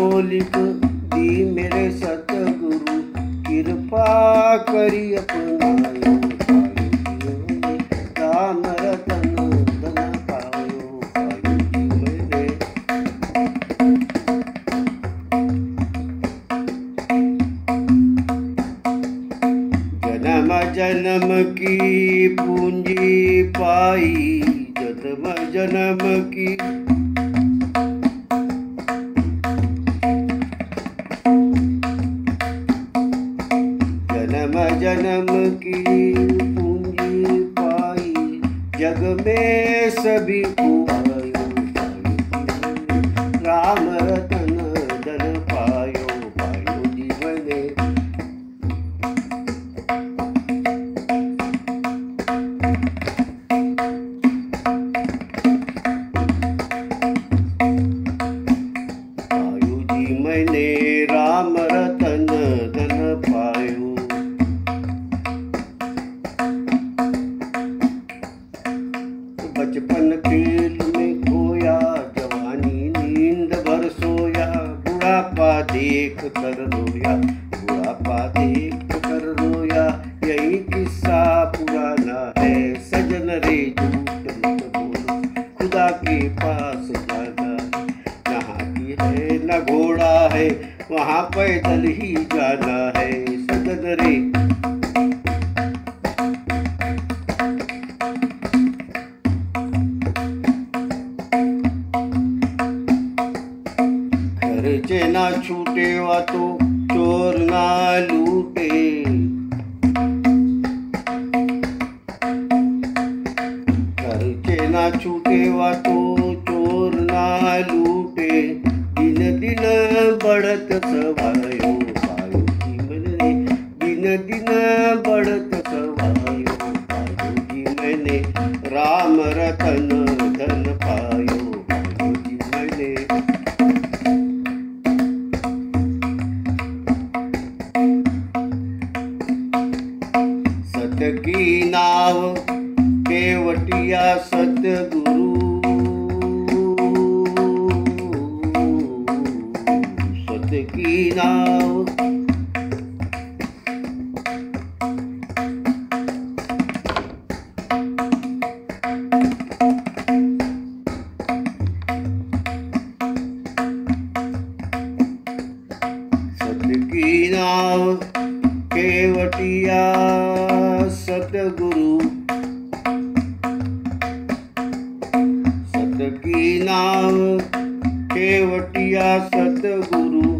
को लिख दी मेरे सतगुरु, कृपा करी अपनायो। राम रतन धन पायो, पायो जी मैंने। जन्म जन्म की पूंजी पाई, जन्म जन्म की जन्म जन्म की पूंजी पाई, जग में सभी को पायो। राम रतन धन पायो, पायो जी मैंने। पायो जी मैंने राम रतन धन पायो। बचपन खेल में खोया, जवानी नींद भर सोया, बुढ़ापा देख कर रोया, बुढ़ापा देख कर रोया। यही किस्सा पुराना है सजन रे, झूठ मत बोलो, खुदा के पास जाना है। न हाथी है न घोड़ा है, वहाँ पैदल ही जाना है सजन रे। खर्चे ना छूटे वा तो चोर ना लूटे, खर्चे ना छूटे वा तो चोर ना लूटे। दिन दिन बढ़त सवायो, पायो जी मैंने। दिन दिन बढ़त सवायो, पायो जी मैंने। राम रतन धन पायो, पायो जी मैंने। सत की नाव केवटिया सतगुरु, सत की नाव सत की नाव केवटिया सतगुरु, सत की नाव केवटिया सतगुरु।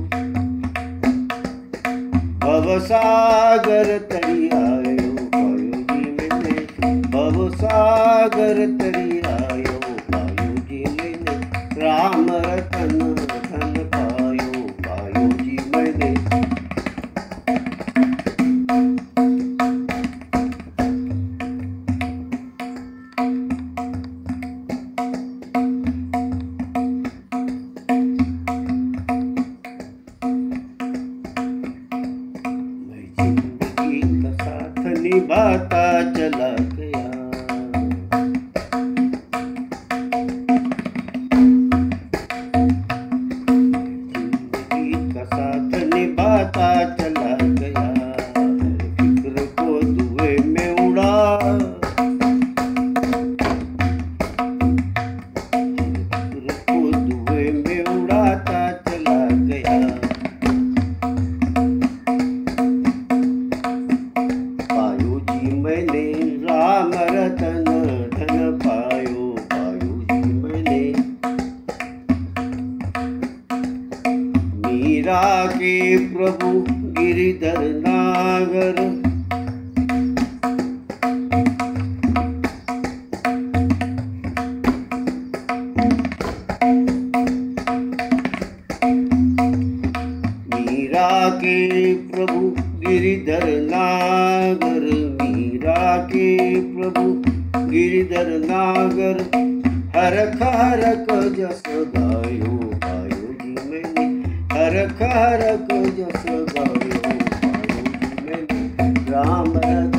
भवसागर तरी आयो, पायो जी मैंने। भवसागर तरी आयो, पायो जी मैंने। राम रतन धन पायो, पायो जी मैंने। जिंदगी का साथ निभाता चला गया, जिंदगी का साथ निभाता चला गया। फिक्र को धुएं में उड़ा, फिक्र को धुएं में उड़ाता चला गया। पायो जी मैंने राम रतन धन पायो, पायो जी मैंने। मीरा के प्रभु गिरिधर नागर, मीरा के प्रभु गिरिधर नागर, मीरा के प्रभु गिरिधर नागर। हरख हरख जस गायो, पायो जी मैंने। हरख हरख जस गायो, पायो जी मैंने। राम रतन